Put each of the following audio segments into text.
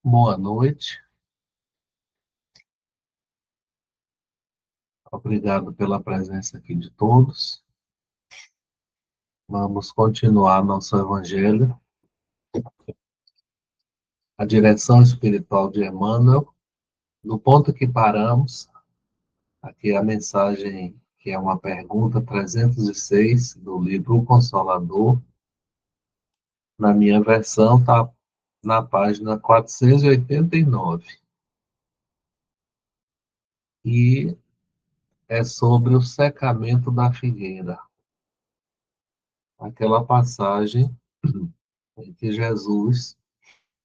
Boa noite, obrigado pela presença aqui de todos. Vamos continuar nosso Evangelho, a direção espiritual de Emmanuel. No ponto que paramos, aqui a mensagem, que é uma pergunta 306 do livro O Consolador. Na minha versão, está na página 489. E é sobre o secamento da figueira. Aquela passagem em que Jesus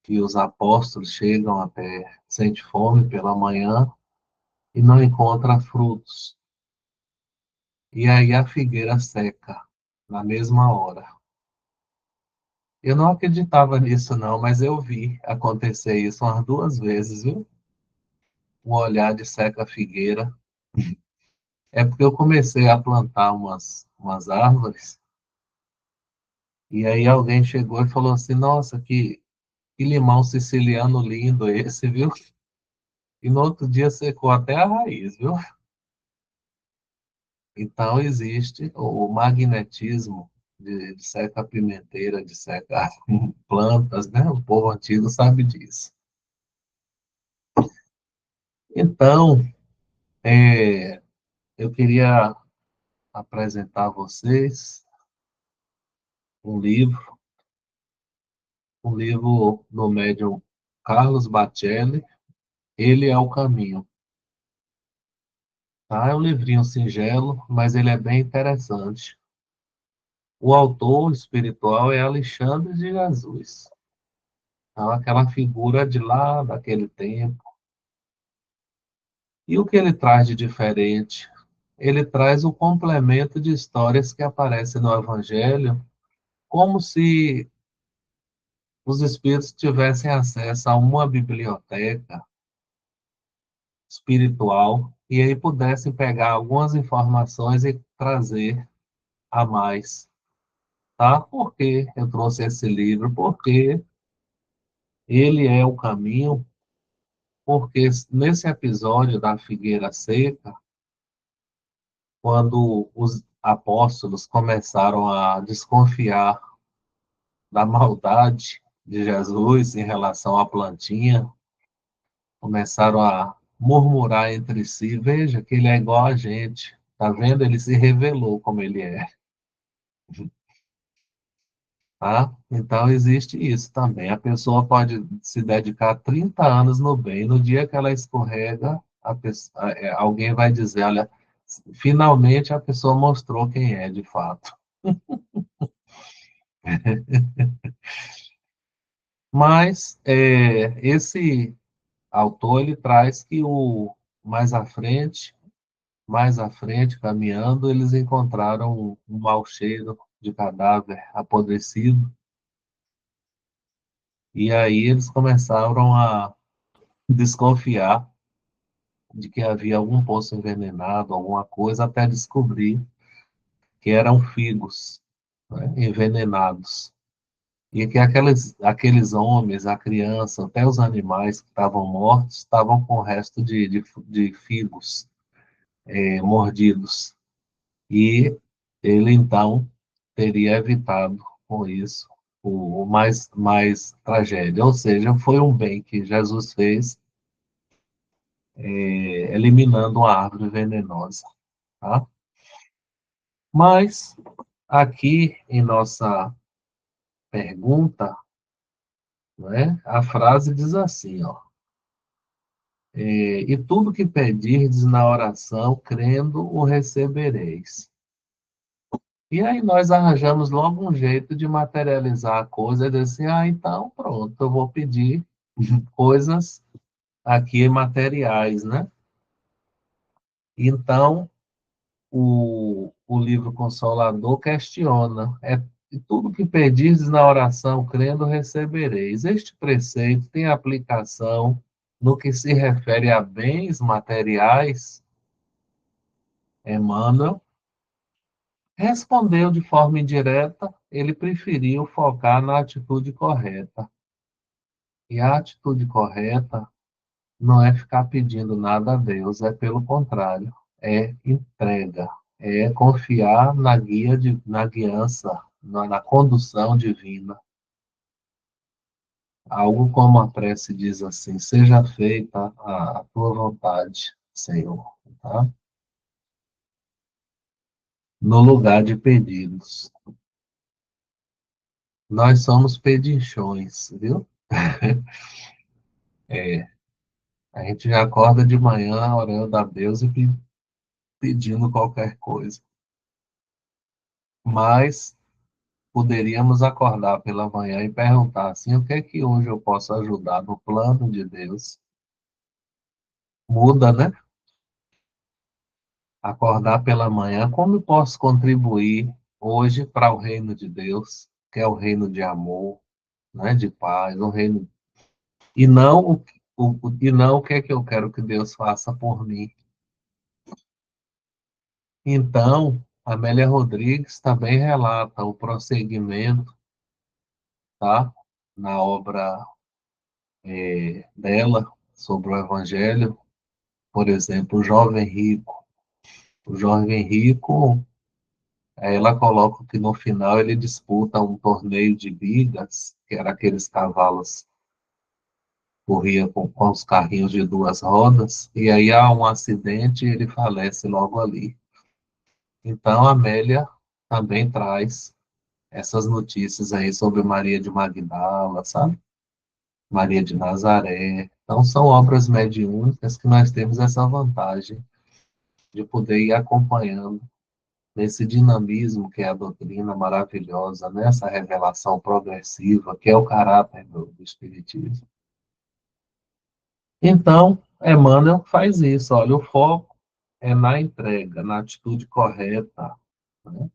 que os apóstolos chegam até, sente fome pela manhã e não encontra frutos. E aí a figueira seca, na mesma hora. Eu não acreditava nisso não, mas eu vi acontecer isso umas duas vezes, viu? Um olhar de seca a figueira. É porque eu comecei a plantar umas árvores, e aí alguém chegou e falou assim, nossa, que limão siciliano lindo esse, viu? E no outro dia secou até a raiz, viu? Então, existe o magnetismo de seca-pimenteira, de secar plantas, né? O povo antigo sabe disso. Então, eu queria apresentar a vocês um um livro do médium Carlos Bacelli, Ele é o Caminho. Tá? É um livrinho singelo, mas ele é bem interessante. O autor espiritual é Alexandre de Jesus. Então, aquela figura de lá, daquele tempo. E o que ele traz de diferente? Ele traz o complemento de histórias que aparecem no Evangelho, como se os espíritos tivessem acesso a uma biblioteca espiritual e aí pudessem pegar algumas informações e trazer a mais. Tá? Por que eu trouxe esse livro? Porque ele é o caminho, porque nesse episódio da figueira seca, quando os apóstolos começaram a desconfiar da maldade de Jesus em relação à plantinha, começaram a murmurar entre si, veja que ele é igual a gente, tá vendo? Ele se revelou como ele é, tá? Então existe isso também. A pessoa pode se dedicar 30 anos no bem, no dia que ela escorrega, alguém vai dizer, olha, finalmente a pessoa mostrou quem é de fato. Mas esse autor ele traz que o mais à frente, caminhando, eles encontraram um mau cheiro de cadáver apodrecido, e aí eles começaram a desconfiar de que havia algum poço envenenado, alguma coisa, até descobrir que eram figos, né, envenenados. E que aqueles homens, a criança, até os animais que estavam mortos, estavam com o resto de figos mordidos. E ele, então, teria evitado com isso o mais tragédia. Ou seja, foi um bem que Jesus fez, eliminando uma árvore venenosa. Tá? Mas, aqui em nossa pergunta, né, a frase diz assim, ó, e tudo que pedirdes na oração, crendo, o recebereis. E aí nós arranjamos logo um jeito de materializar a coisa, e dizer assim, então pronto, eu vou pedir coisas aqui materiais, né? Então, o livro Consolador questiona, e tudo que pedires na oração, crendo, recebereis. Este preceito tem aplicação no que se refere a bens materiais? Emmanuel respondeu de forma indireta, ele preferiu focar na atitude correta. E a atitude correta não é ficar pedindo nada a Deus, é pelo contrário, é entrega, é confiar na guiança, na condução divina. Algo como a prece diz assim: seja feita a tua vontade, Senhor, tá? No lugar de pedidos. Nós somos pedinchões, viu? É, a gente já acorda de manhã orando a Deus e pedindo qualquer coisa. Mas poderíamos acordar pela manhã e perguntar assim: o que é que hoje eu posso ajudar no plano de Deus? Muda, né? Acordar pela manhã, como eu posso contribuir hoje para o reino de Deus, que é o reino de amor, né, de paz, o reino e não e não o que é que eu quero que Deus faça por mim. Então, Amélia Rodrigues também relata o prosseguimento, tá? Na obra dela sobre o Evangelho, por exemplo, o jovem rico. O jovem rico, ela coloca que no final ele disputa um torneio de bigas, que era aqueles cavalos que corriam com os carrinhos de duas rodas, e aí há um acidente e ele falece logo ali. Então, a Amélia também traz essas notícias aí sobre Maria de Magdala, sabe? Maria de Nazaré. Então, são obras mediúnicas que nós temos essa vantagem de poder ir acompanhando nesse dinamismo que é a doutrina maravilhosa, nessa revelação progressiva, que é o caráter do Espiritismo. Então, Emmanuel faz isso, olha, o foco é na entrega, na atitude correta, né?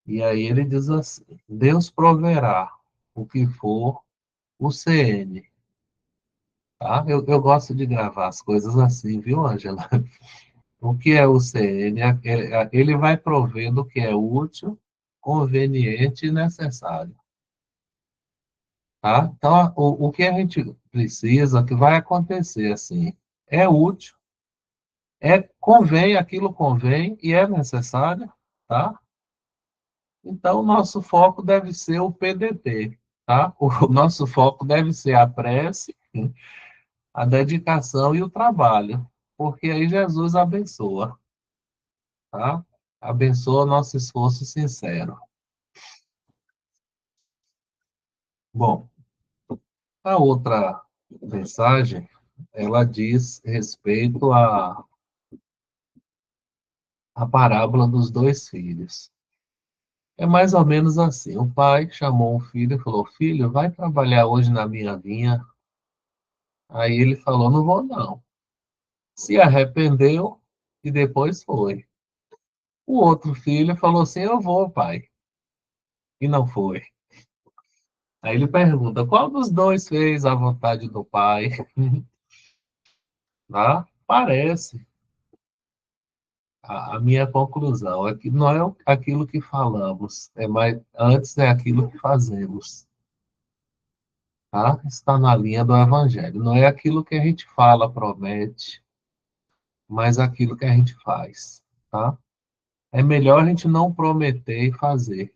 E aí ele diz assim, Deus proverá o que for o CN, tá? Eu gosto de gravar as coisas assim, viu, Ângela? O que é o CN? Ele vai provendo o que é útil, conveniente e necessário. Tá? Então, o que a gente precisa, que vai acontecer assim, é útil, convém, aquilo convém e é necessário, tá? Então, o nosso foco deve ser o PDT, tá? O nosso foco deve ser a prece, a dedicação e o trabalho, porque aí Jesus abençoa, tá? Abençoa nosso esforço sincero. Bom, a outra mensagem, ela diz respeito à parábola dos dois filhos. É mais ou menos assim: o pai chamou o filho e falou: filho, vai trabalhar hoje na minha vinha. Aí ele falou: não vou não. Se arrependeu e depois foi. O outro filho falou assim: eu vou, pai. E não foi. Aí ele pergunta: qual dos dois fez a vontade do pai? Ah, parece. A minha conclusão é que não é aquilo que falamos, é mais, antes é aquilo que fazemos, tá? Está na linha do Evangelho. Não é aquilo que a gente fala, promete, mas aquilo que a gente faz, tá? É melhor a gente não prometer e fazer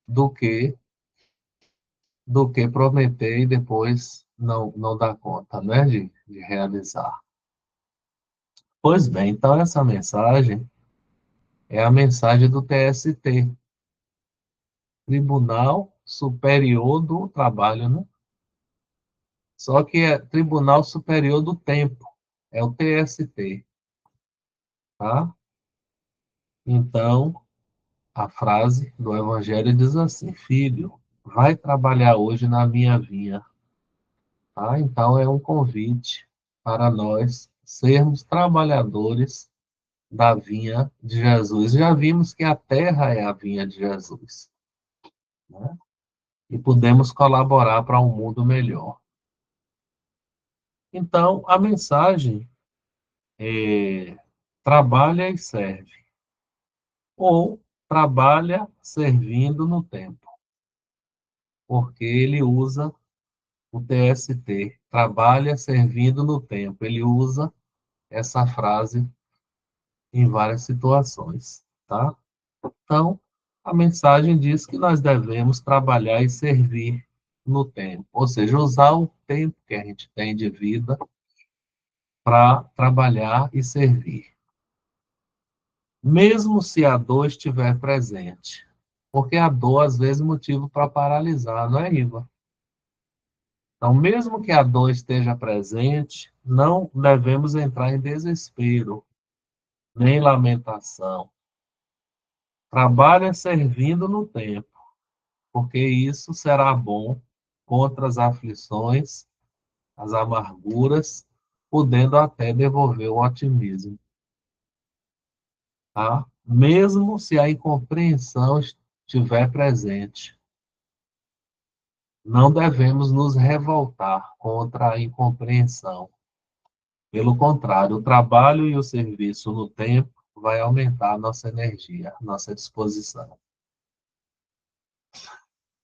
do que prometer e depois não dar conta, né, de realizar. Pois bem, então essa mensagem é a mensagem do TST, Tribunal Superior do Trabalho, né? Só que é Tribunal Superior do Tempo, é o TST, tá? Então, a frase do Evangelho diz assim: filho, vai trabalhar hoje na minha vinha, tá? Então, é um convite para nós sermos trabalhadores da vinha de Jesus. Já vimos que a terra é a vinha de Jesus, né? E podemos colaborar para um mundo melhor. Então, a mensagem é: trabalha e serve, ou trabalha servindo no tempo, porque ele usa o TST, trabalha servindo no tempo. Ele usa essa frase em várias situações, tá? Então, a mensagem diz que nós devemos trabalhar e servir no tempo, ou seja, usar o tempo que a gente tem de vida para trabalhar e servir, mesmo se a dor estiver presente, porque a dor às vezes é motivo para paralisar, não é, Iva? Então, mesmo que a dor esteja presente, não devemos entrar em desespero, nem lamentação. Trabalha servindo no tempo, porque isso será bom contra as aflições, as amarguras, podendo até devolver o otimismo, tá? Mesmo se a incompreensão estiver presente, não devemos nos revoltar contra a incompreensão. Pelo contrário, o trabalho e o serviço no tempo vai aumentar a nossa energia, nossa disposição.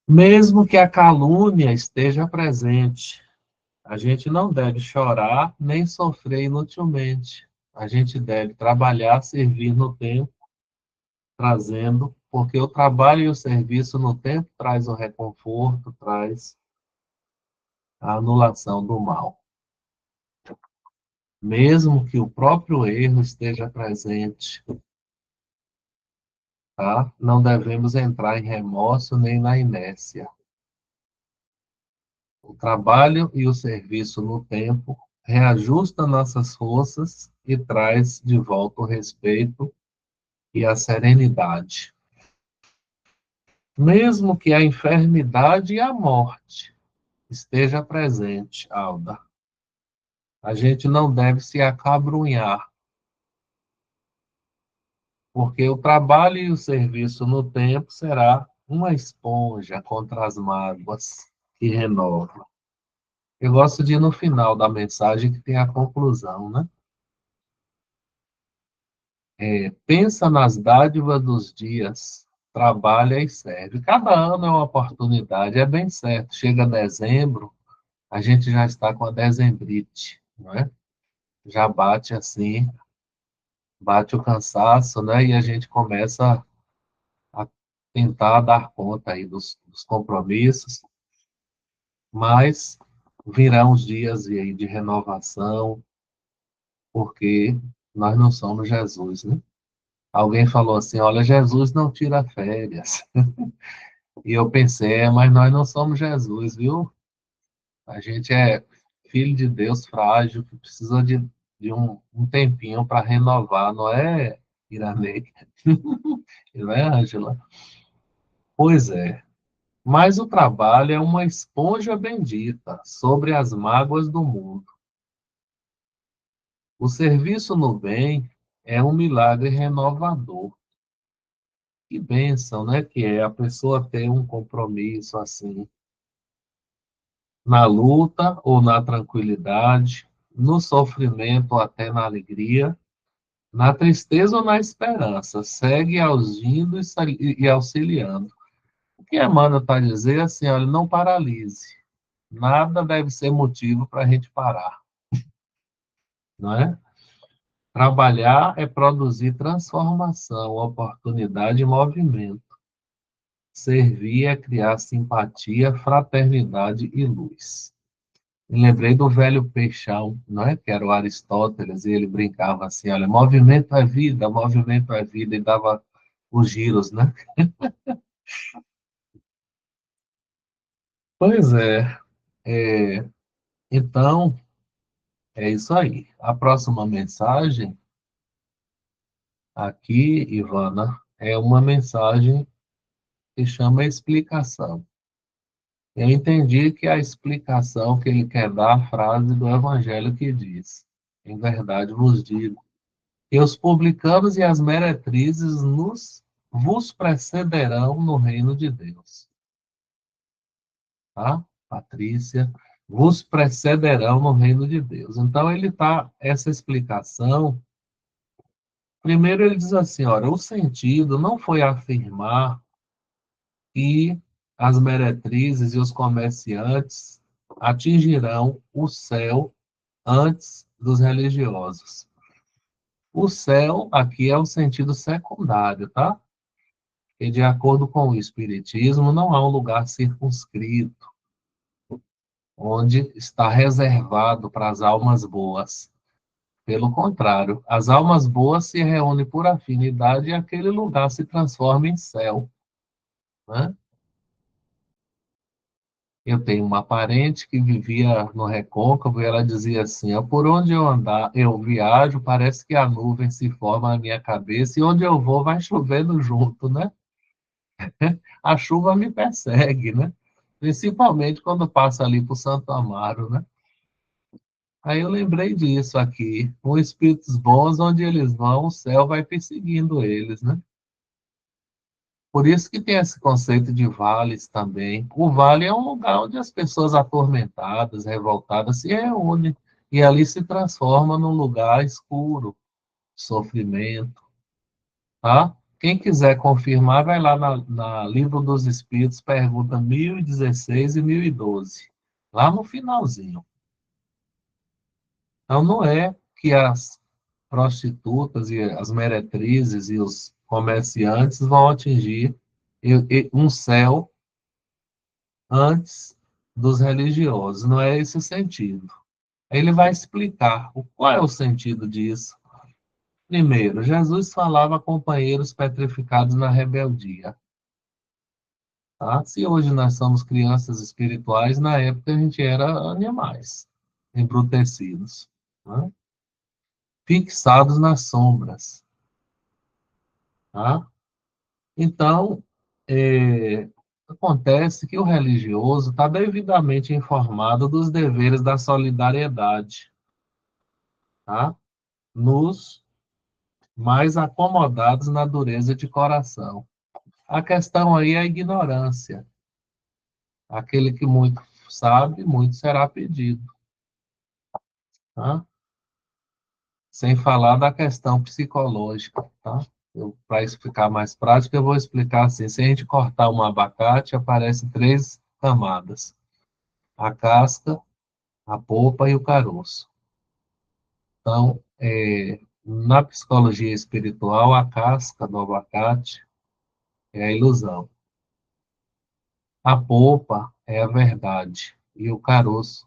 Mesmo que a calúnia esteja presente, a gente não deve chorar nem sofrer inutilmente. A gente deve trabalhar, servir no tempo, trazendo, porque o trabalho e o serviço no tempo traz o reconforto, traz a anulação do mal. Mesmo que o próprio erro esteja presente, tá? Não devemos entrar em remorso nem na inércia. O trabalho e o serviço no tempo reajusta nossas forças e traz de volta o respeito e a serenidade. Mesmo que a enfermidade e a morte esteja presente, Alda, a gente não deve se acabrunhar, porque o trabalho e o serviço no tempo será uma esponja contra as mágoas que renova. Eu gosto de ir no final da mensagem que tem a conclusão, né? Pensa nas dádivas dos dias, trabalha e serve. Cada ano é uma oportunidade, é bem certo. Chega dezembro, a gente já está com a dezembrite, não é? Já bate assim, bate o cansaço, né? E a gente começa a tentar dar conta aí dos compromissos, mas virão os dias aí de renovação, porque nós não somos Jesus, né? Alguém falou assim, olha, Jesus não tira férias. E eu pensei, mas nós não somos Jesus, viu? A gente é filho de Deus frágil, que precisa de um tempinho para renovar, não é, Iranei? Não é, Ângela? Pois é. Mas o trabalho é uma esponja bendita sobre as mágoas do mundo. O serviço no bem é um milagre renovador. Que bênção, né? Que é a pessoa ter um compromisso assim, na luta ou na tranquilidade, no sofrimento ou até na alegria, na tristeza ou na esperança, segue augindo e auxiliando. O que Emmanuel está a dizer é assim, olha, não paralise. Nada deve ser motivo para a gente parar, não é? Trabalhar é produzir transformação, oportunidade e movimento. Servir é criar simpatia, fraternidade e luz. Me lembrei do velho Peixão, não é? Que era o Aristóteles, e ele brincava assim, olha, movimento é vida, e dava os giros, né? Pois é, é, então, é isso aí. A próxima mensagem aqui, Ivana, é uma mensagem que chama explicação. Eu entendi que a explicação que ele quer dar a frase do Evangelho que diz, em verdade vos digo, que os publicanos e as meretrizes vos precederão no reino de Deus. Tá? Patrícia, vos precederão no reino de Deus. Então, essa explicação, primeiro ele diz assim, olha, o sentido não foi afirmar que as meretrizes e os comerciantes atingirão o céu antes dos religiosos. O céu aqui é o sentido secundário, tá? E de acordo com o Espiritismo, não há um lugar circunscrito, onde está reservado para as almas boas. Pelo contrário, as almas boas se reúnem por afinidade e aquele lugar se transforma em céu, né? Eu tenho uma parente que vivia no Recôncavo e ela dizia assim: "Ó, por onde eu andar, eu viajo, parece que a nuvem se forma na minha cabeça e onde eu vou vai chovendo junto, né? A chuva me persegue, né? Principalmente quando passa ali por Santo Amaro, né?" Aí eu lembrei disso aqui, com espíritos bons, onde eles vão, o céu vai perseguindo eles, né? Por isso que tem esse conceito de vales também. O vale é um lugar onde as pessoas atormentadas, revoltadas, se reúnem e ali se transforma num lugar escuro, sofrimento, tá? Quem quiser confirmar, vai lá na Livro dos Espíritos, pergunta 1016 e 1012, lá no finalzinho. Então, não é que as prostitutas e as meretrizes e os comerciantes vão atingir um céu antes dos religiosos, não é esse o sentido. Ele vai explicar qual é o sentido disso. Primeiro, Jesus falava a companheiros petrificados na rebeldia. Tá? Se hoje nós somos crianças espirituais, na época a gente era animais, embrutecidos, né? Fixados nas sombras. Tá? Então, acontece que o religioso está devidamente informado dos deveres da solidariedade, tá? Nos mais acomodados na dureza de coração. A questão aí é a ignorância. Aquele que muito sabe, muito será pedido. Tá? Sem falar da questão psicológica. Tá? Para isso ficar mais prático, eu vou explicar assim: se a gente cortar um abacate, aparecem três camadas: a casca, a polpa e o caroço. Então, na psicologia espiritual, a casca do abacate é a ilusão. A polpa é a verdade. E o caroço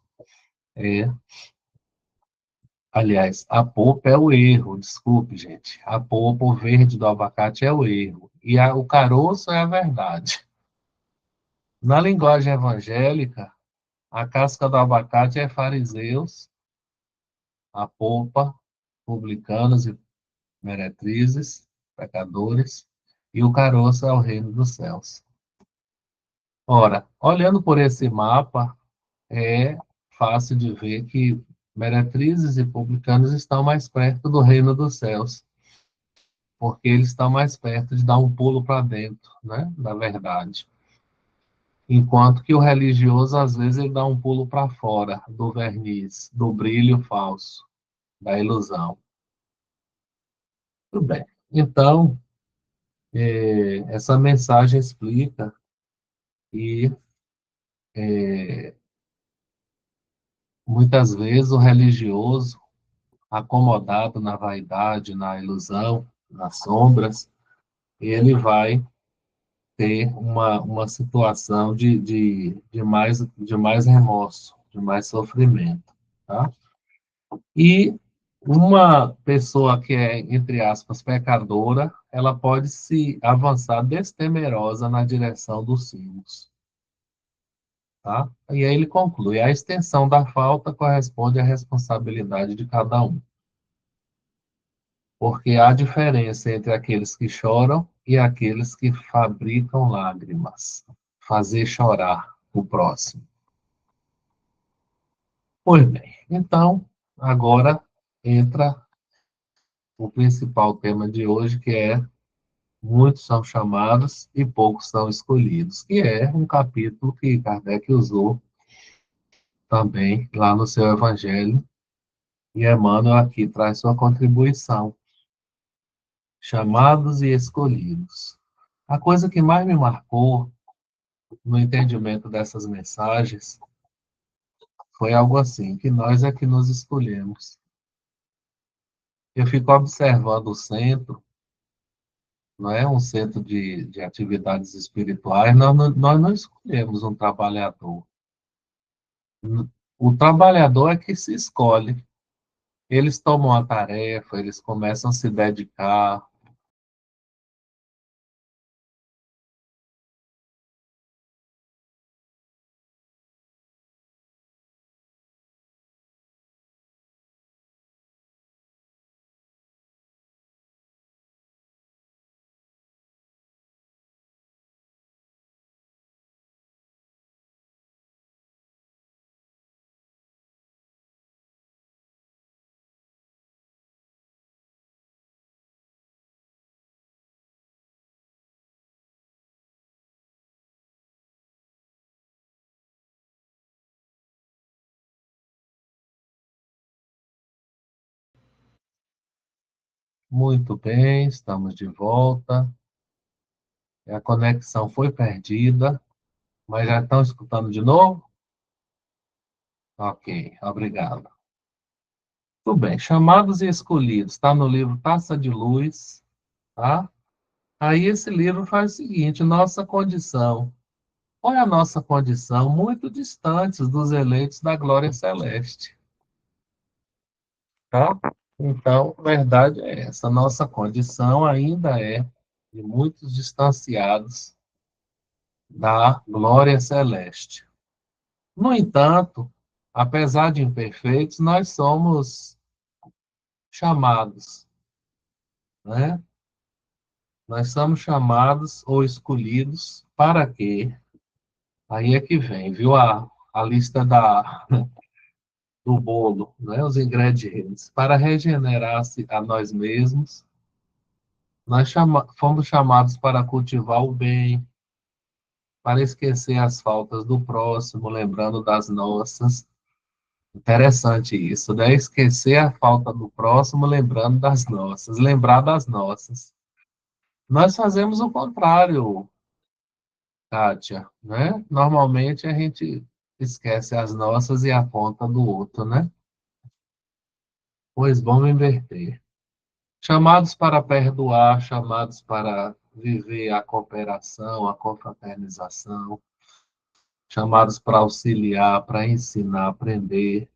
é. Aliás, a polpa é o erro, desculpe, gente. A polpa, o verde do abacate é o erro. E o caroço é a verdade. Na linguagem evangélica, a casca do abacate é fariseus, a polpa, publicanos e meretrizes, pecadores, e o caroço é o reino dos céus. Ora, olhando por esse mapa, é fácil de ver que meretrizes e publicanos estão mais perto do reino dos céus, porque eles estão mais perto de dar um pulo para dentro, né, da verdade. Enquanto que o religioso, às vezes, ele dá um pulo para fora do verniz, do brilho falso, da ilusão. Tudo bem. Então, essa mensagem explica que muitas vezes o religioso, acomodado na vaidade, na ilusão, nas sombras, ele vai ter uma situação de mais remorso, de mais sofrimento, tá? E uma pessoa que é, entre aspas, pecadora, ela pode se avançar destemerosa na direção dos cimos, tá? E aí ele conclui: a extensão da falta corresponde à responsabilidade de cada um, porque há diferença entre aqueles que choram e aqueles que fabricam lágrimas. Fazer chorar o próximo. Pois bem, então, agora entra o principal tema de hoje, que é muitos são chamados e poucos são escolhidos, que é um capítulo que Kardec usou também lá no seu Evangelho, e Emmanuel aqui traz sua contribuição, chamados e escolhidos. A coisa que mais me marcou no entendimento dessas mensagens foi algo assim, que nós é que nos escolhemos. Eu fico observando o centro, não é um centro de atividades espirituais, nós não escolhemos um trabalhador. O trabalhador é que se escolhe. Eles tomam a tarefa, eles começam a se dedicar. Muito bem, estamos de volta. A conexão foi perdida, mas já estão escutando de novo? Ok, obrigado. Tudo bem, chamados e escolhidos, está no livro Taça de Luz, tá? Aí esse livro faz o seguinte, nossa condição. Qual é a nossa condição? Muito distantes dos eleitos da glória celeste, tá? Então, a verdade é essa, nossa condição ainda é de muitos distanciados da glória celeste. No entanto, apesar de imperfeitos, nós somos chamados, né? Nós somos chamados ou escolhidos para quê? Aí é que vem, viu? A lista do bolo, né? Os ingredientes. Para regenerar-se a nós mesmos, fomos chamados para cultivar o bem, para esquecer as faltas do próximo, lembrando das nossas. Interessante isso, né? Esquecer a falta do próximo, lembrando das nossas, lembrar das nossas. Nós fazemos o contrário, Kátia, né? Normalmente a gente esquece as nossas e aponta do outro, né? Pois vamos inverter. Chamados para perdoar, chamados para viver a cooperação, a confraternização, chamados para auxiliar, para ensinar, aprender,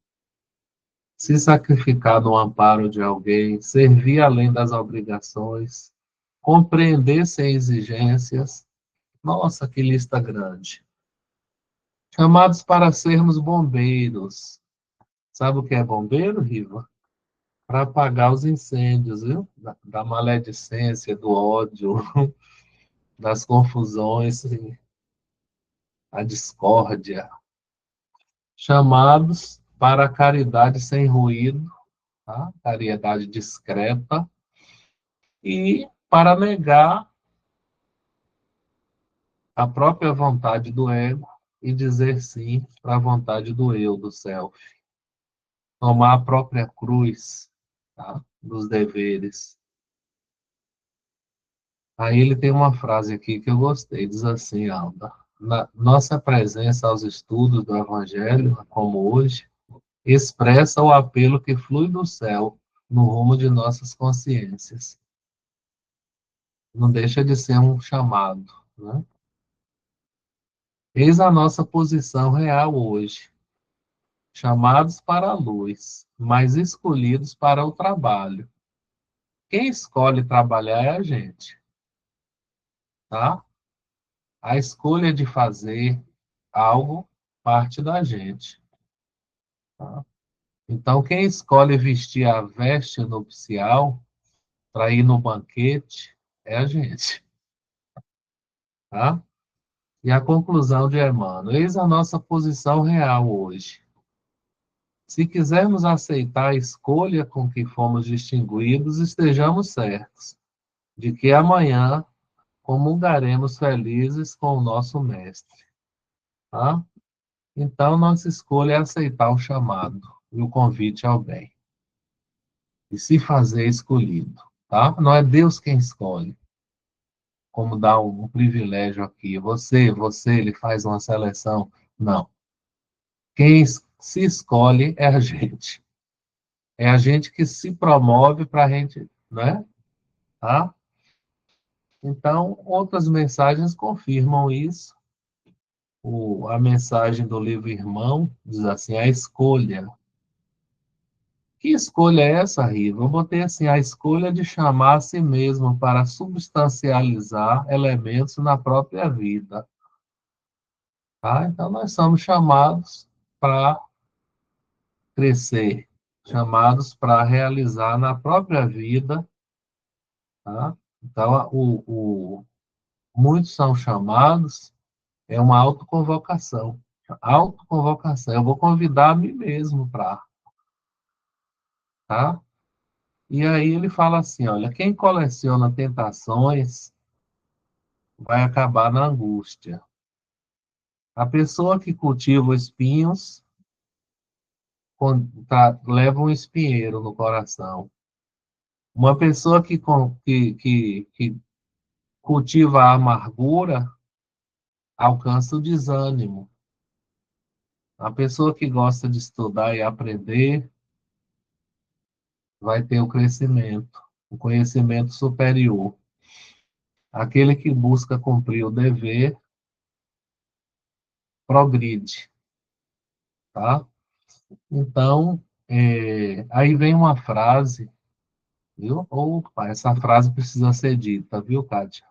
se sacrificar no amparo de alguém, servir além das obrigações, compreender sem exigências. Nossa, que lista grande. Chamados para sermos bombeiros. Sabe o que é bombeiro, Riva? Para apagar os incêndios, viu? Da maledicência, do ódio, das confusões, a discórdia. Chamados para a caridade sem ruído, tá? Caridade discreta, e para negar a própria vontade do ego e dizer sim para a vontade do eu, do self. Tomar a própria cruz, tá? Dos deveres. Aí ele tem uma frase aqui que eu gostei, diz assim, Alda, nossa presença aos estudos do Evangelho, como hoje, expressa o apelo que flui do céu no rumo de nossas consciências. Não deixa de ser um chamado, né? Eis a nossa posição real hoje, chamados para a luz, mas escolhidos para o trabalho. Quem escolhe trabalhar é a gente, tá? A escolha de fazer algo parte da gente, tá? Então, quem escolhe vestir a veste nupcial para ir no banquete é a gente, tá? E a conclusão de Emmanuel, eis a nossa posição real hoje. Se quisermos aceitar a escolha com que fomos distinguidos, estejamos certos de que amanhã comungaremos felizes com o nosso Mestre, tá? Então, nossa escolha é aceitar o chamado e o convite ao bem. E se fazer escolhido, tá? Não é Deus quem escolhe, como dá um privilégio aqui. Ele faz uma seleção. Não. Quem se escolhe é a gente. É a gente que se promove para a gente, né? Tá? Então, outras mensagens confirmam isso. A mensagem do livro Irmão diz assim: a escolha. Que escolha é essa, Riva? Eu botei assim: a escolha de chamar a si mesmo para substancializar elementos na própria vida. Tá? Então, nós somos chamados para crescer, chamados para realizar na própria vida. Tá? Então, muitos são chamados, é uma autoconvocação. Autoconvocação. Eu vou convidar a mim mesmo para, tá? E aí ele fala assim, olha, quem coleciona tentações vai acabar na angústia. A pessoa que cultiva espinhos leva um espinheiro no coração. Uma pessoa que cultiva a amargura alcança o desânimo. A pessoa que gosta de estudar e aprender vai ter o conhecimento superior. Aquele que busca cumprir o dever progride, tá? Então, aí vem uma frase, viu? Opa, essa frase precisa ser dita, viu, Kátia?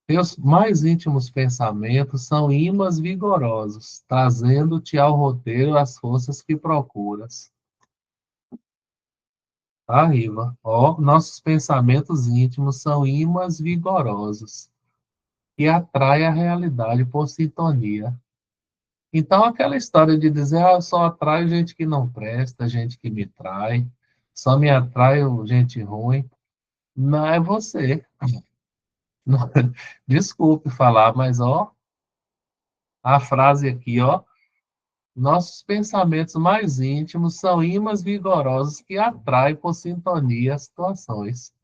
Teus mais íntimos pensamentos são ímãs vigorosos, trazendo-te ao roteiro as forças que procuras. Tá, Riva? Ó, nossos pensamentos íntimos são ímãs vigorosos, que atraem a realidade por sintonia. Então, aquela história de dizer, eu só atraio gente que não presta, gente que me trai, só me atrai gente ruim, não é você. Não- Desculpe falar, mas ó, a frase aqui, ó, nossos pensamentos mais íntimos são ímãs vigorosos que atraem por sintonia as situações,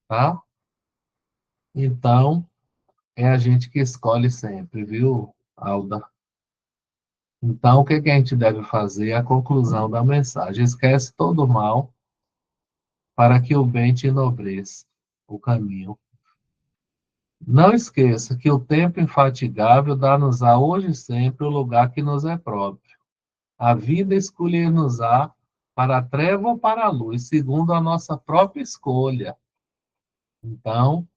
tá? Então, é a gente que escolhe sempre, viu, Alda? Então, o que que a gente deve fazer? A conclusão da mensagem. Esquece todo o mal para que o bem te enobreça o caminho. Não esqueça que o tempo infatigável dá-nos-á hoje e sempre o lugar que nos é próprio. A vida escolher-nos-á para a treva ou para a luz, segundo a nossa própria escolha. Então,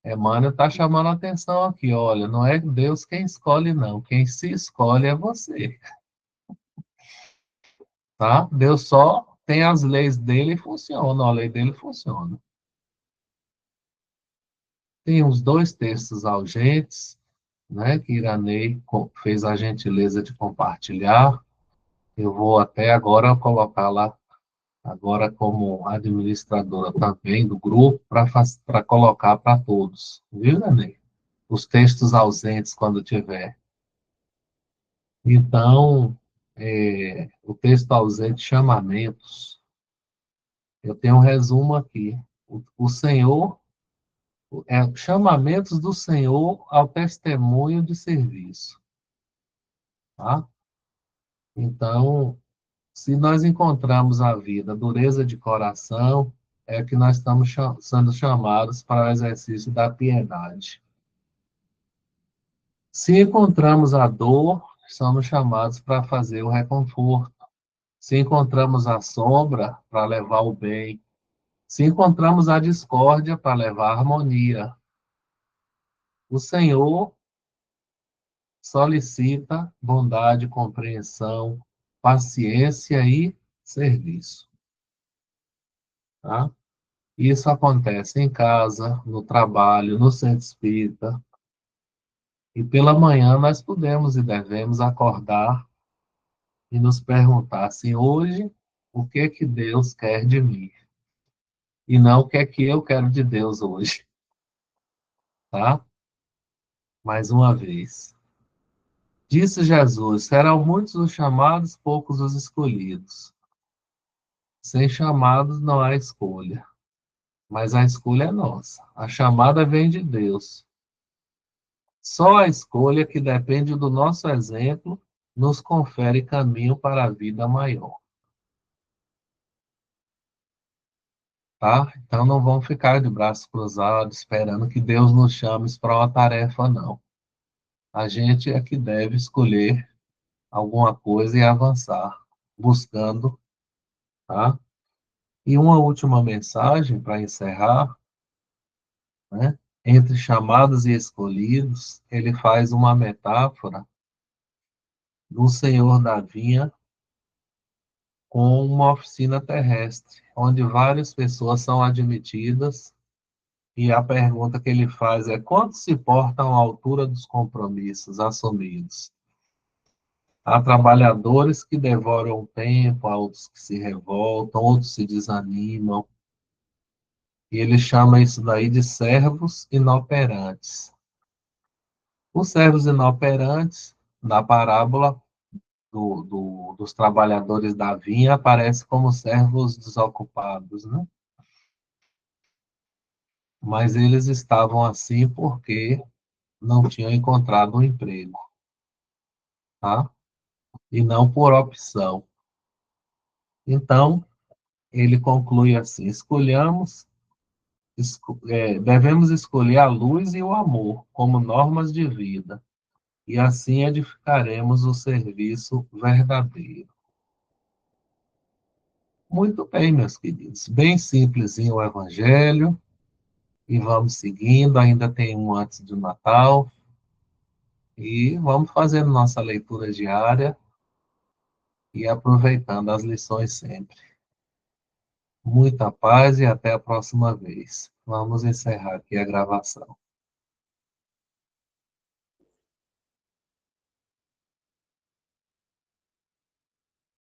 Emmanuel está chamando a atenção aqui. Olha, não é Deus quem escolhe, não. Quem se escolhe é você, tá? Deus só tem as leis dele e funciona. A lei dele funciona. Tem uns dois textos urgentes, né, que Iranei fez a gentileza de compartilhar. Eu vou até agora colocar lá, agora como administradora também do grupo, para colocar para todos, viu, Iranei? Os textos ausentes, quando tiver. Então, o texto ausente, chamamentos. Eu tenho um resumo aqui. O Senhor, chamamentos do Senhor ao testemunho de serviço, tá? Então, se nós encontramos a vida, dureza de coração, é que nós estamos sendo chamados para o exercício da piedade. Se encontramos a dor, somos chamados para fazer o reconforto. Se encontramos a sombra, para levar o bem. Se encontramos a discórdia, para levar a harmonia. O Senhor solicita bondade, compreensão, paciência e serviço. Tá? Isso acontece em casa, no trabalho, no centro espírita. E pela manhã nós podemos e devemos acordar e nos perguntar assim, hoje, o que que Deus quer de mim? E não o que é que eu quero de Deus hoje, tá? Mais uma vez. Disse Jesus, serão muitos os chamados, poucos os escolhidos. Sem chamados não há escolha, mas a escolha é nossa. A chamada vem de Deus. Só a escolha que depende do nosso exemplo nos confere caminho para a vida maior, tá? Então não vamos ficar de braços cruzados esperando que Deus nos chame para uma tarefa, não. A gente é que deve escolher alguma coisa e avançar, buscando, tá? E uma última mensagem para encerrar, né? Entre chamados e escolhidos, ele faz uma metáfora do senhor da vinha com uma oficina terrestre, onde várias pessoas são admitidas, e a pergunta que ele faz é: quantos se portam à altura dos compromissos assumidos? Há trabalhadores que devoram o tempo, há outros que se revoltam, outros se desanimam, e ele chama isso daí de servos inoperantes. Os servos inoperantes, na parábola dos trabalhadores da vinha, aparecem como servos desocupados, né? Mas eles estavam assim porque não tinham encontrado um emprego, tá? E não por opção. Então, ele conclui assim: devemos escolher a luz e o amor como normas de vida, e assim edificaremos o serviço verdadeiro. Muito bem, meus queridos. Bem simplesinho o Evangelho, e vamos seguindo. Ainda tem um antes do Natal, e vamos fazendo nossa leitura diária e aproveitando as lições sempre. Muita paz e até a próxima vez. Vamos encerrar aqui a gravação.